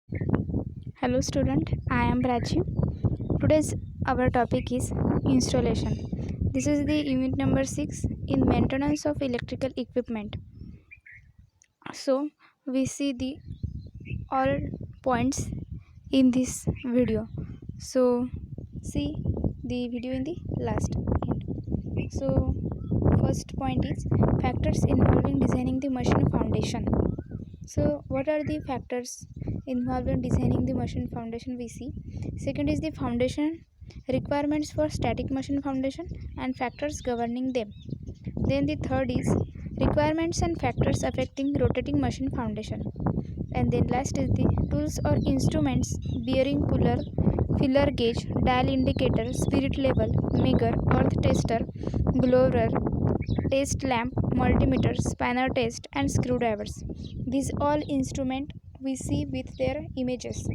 Hello student, I am Prachi. Today's our topic is installation. This is the unit number 6 in maintenance of electrical equipment. So we see the all points in this video. So see the video in the last end. So first point is factors involving designing the machine foundation. So what are the factors involved in designing the machine foundation we see? Second is the foundation requirements for static machine foundation and factors governing them. Then the third is requirements and factors affecting rotating machine foundation. And then last is the tools or instruments: bearing puller, filler gauge, dial indicator, spirit level, meter, earth tester, glover, test lamp, multimeter, spanner test, and screwdrivers. These all instrument we see with their images,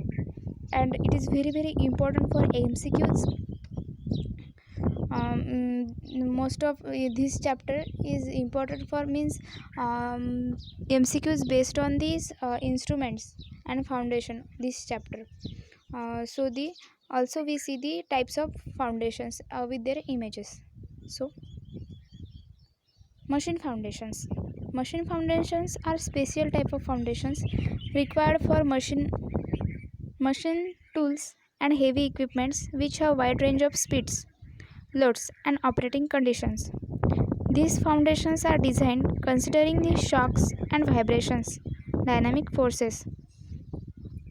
and it is very important for MCQs. Most of this chapter is important for means MCQs based on these instruments and foundation. This chapter. So the also we see the types of foundations with their images. So machine foundations. Machine foundations are special type of foundations required for machine tools and heavy equipments which have wide range of speeds, loads, and operating conditions. These foundations are designed considering the shocks and vibrations, dynamic forces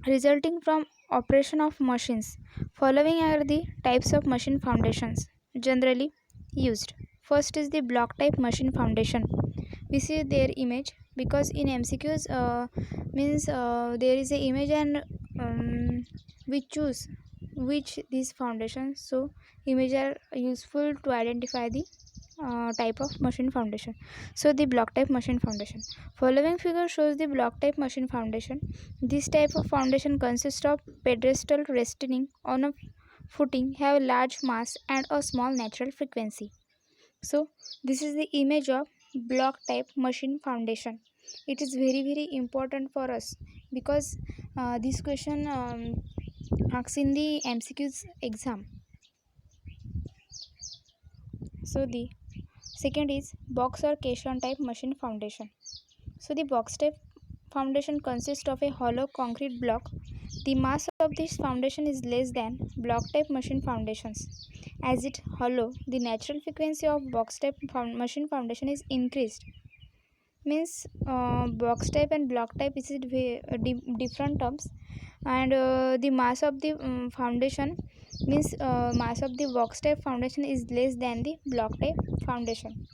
resulting from operation of machines. Following are the types of machine foundations generally used. First is the block type machine foundation. We see their image because in MCQs means there is a image and we choose which these foundations. So image are useful to identify the type of machine foundation. So the block type machine foundation. Following figure shows the block type machine foundation. This type of foundation consists of pedestal resting on a footing, have large mass and a small natural frequency. So this is the image of block type machine foundation. It is very important for us because this question asks in the MCQs exam. So the second is box or caisson type machine foundation. So the box type foundation consists of a hollow concrete block. The mass of this foundation is less than block type machine foundations. As it hollow, the natural frequency of box type machine foundation is increased. Means box type and block type is different terms, and the mass of the foundation means mass of the box type foundation is less than the block type foundation.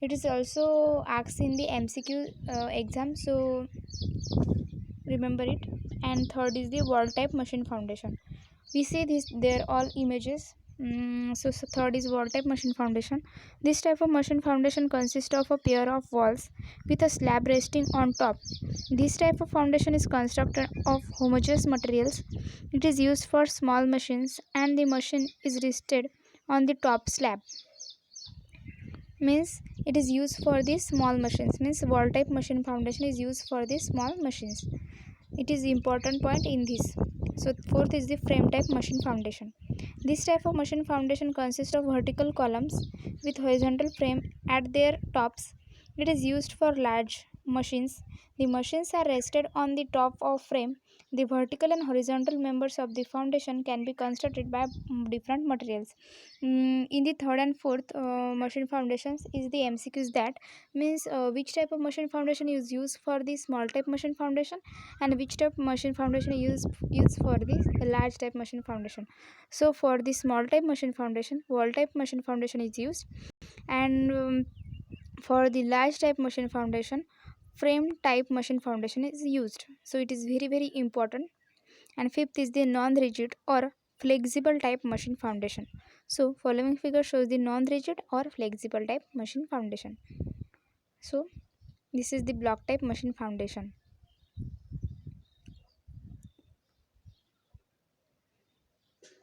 It is also asked in the MCQ exam, so remember it. And third is the wall type machine foundation. We see this, they're all images. So third is wall type machine foundation. This type of machine foundation consists of a pair of walls with a slab resting on top. This type of foundation is constructed of homogeneous materials. It is used for small machines and the machine is rested on the top slab. Means it is used for the small machines. Means wall type machine foundation is used for the small machines. It is important point in this. So fourth is the frame type machine foundation. This type of machine foundation consists of vertical columns with horizontal frame at their tops. It is used for large machines. The machines are rested on the top of frame. The vertical and horizontal members of the foundation can be constructed by different materials. In the third and fourth machine foundations is the MCQs, that means which type of machine foundation is used for the small type machine foundation and which type machine foundation is used for the large type machine foundation. So for the small type machine foundation, wall type machine foundation is used, and for the large type machine foundation, frame type machine foundation is used. So it is very important. And fifth is the non-rigid or flexible type machine foundation. So following figure shows the non-rigid or flexible type machine foundation. So this is the block type machine foundation.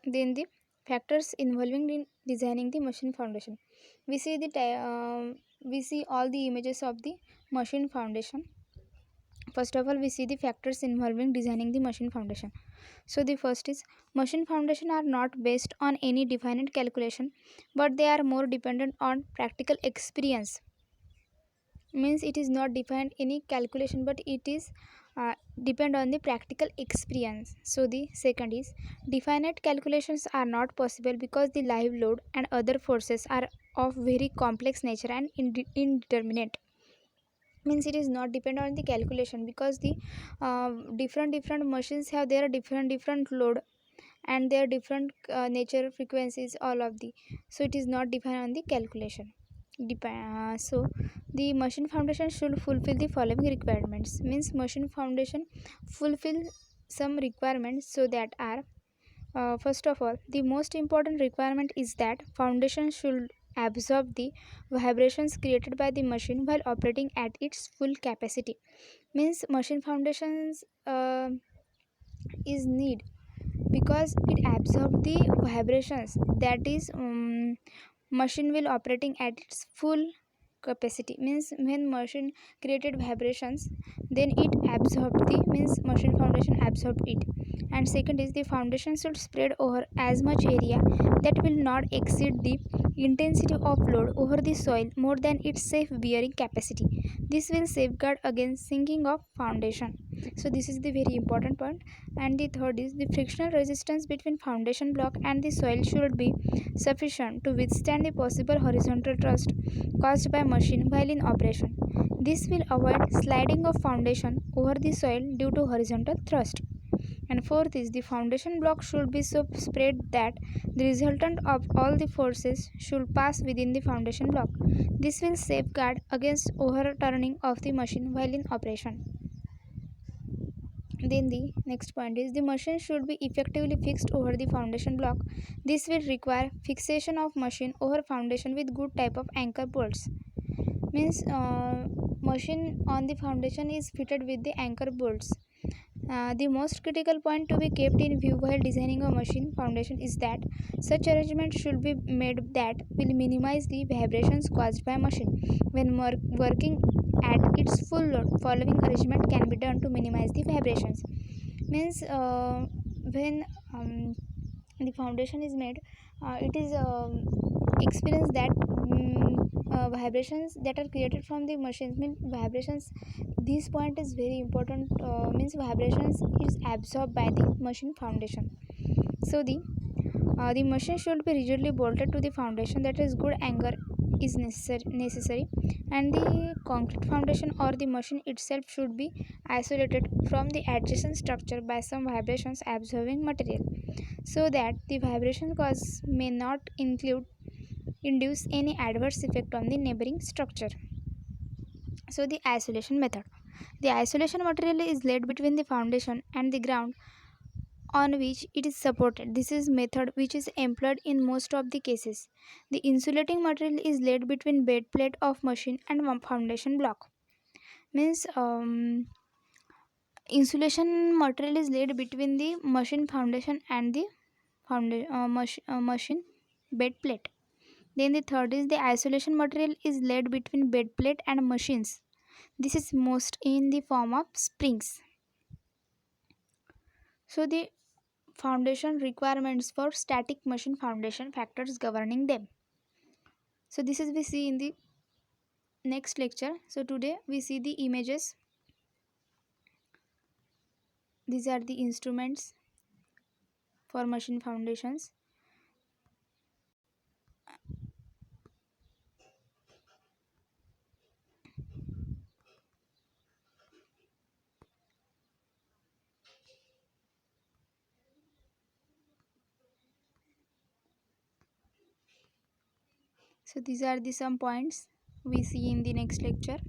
Then the factors involving in designing the machine foundation. We see the we see all the images of the machine foundation. First of all, we see the factors involving designing the machine foundation. So the first is, machine foundation are not based on any definite calculation, but they are more dependent on practical experience. Means it is not defined any calculation, but it is depend on the practical experience. So the second is, definite calculations are not possible because the live load and other forces are of very complex nature and indeterminate. Means it is not depend on the calculation because the different machines have their different load and their different nature frequencies, all of the, so it is not depend on the calculation. So the machine foundation should fulfill the following requirements. Means machine foundation fulfill some requirements, so that are, first of all, the most important requirement is that foundation should absorb the vibrations created by the machine while operating at its full capacity. Means machine foundations is need because it absorbs the vibrations, that is, machine will operating at its full capacity. Means when machine created vibrations, then it absorbed the, means machine foundation absorbed it. And second is, the foundation should spread over as much area that will not exceed the intensity of load over the soil more than its safe bearing capacity. This will safeguard against sinking of foundation. So this is the very important point. And the third is, the frictional resistance between foundation block and the soil should be sufficient to withstand the possible horizontal thrust caused by machine while in operation. This will avoid sliding of foundation over the soil due to horizontal thrust. And fourth is, the foundation block should be so spread that the resultant of all the forces should pass within the foundation block. This will safeguard against overturning of the machine while in operation. Then the next point is, the machine should be effectively fixed over the foundation block. This will require fixation of machine over foundation with good type of anchor bolts. Means machine on the foundation is fitted with the anchor bolts. The most critical point to be kept in view while designing a machine foundation is that such arrangement should be made that will minimize the vibrations caused by machine when working at its full load. Following arrangement can be done to minimize the vibrations. Means when the foundation is made, it is experience that vibrations that are created from the machines, mean vibrations, this point is very important. Means vibrations is absorbed by the machine foundation. So the machine should be rigidly bolted to the foundation, that is good anchor is necessary, and the concrete foundation or the machine itself should be isolated from the adjacent structure by some vibrations absorbing material, so that the vibration cause may not induce any adverse effect on the neighboring structure. So the isolation method, the isolation material is laid between the foundation and the ground on which it is supported. This is method which is employed in most of the cases. The insulating material is laid between bed plate of machine and one foundation block. Means insulation material is laid between the machine foundation and the machine bed plate. Then the third is, the isolation material is laid between bed plate and machines. This is most in the form of springs. So the foundation requirements for static machine foundation, factors governing them. So this is we see in the next lecture. So today we see the images. These are the instruments for machine foundations. So these are the some points we see in the next lecture.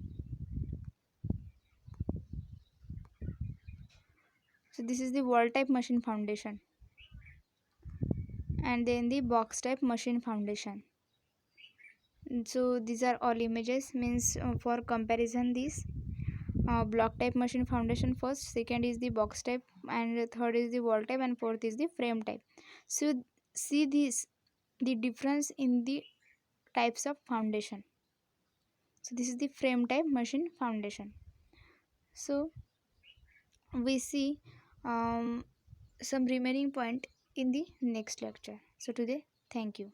So this is the wall type machine foundation, and then the box type machine foundation. So these are all images. Means for comparison, these block type machine foundation first, second is the box type, and third is the wall type, and fourth is the frame type. So see this, the difference in the types of foundation. So this is the frame type machine foundation. So we see some remaining point in the next lecture. So today, thank you.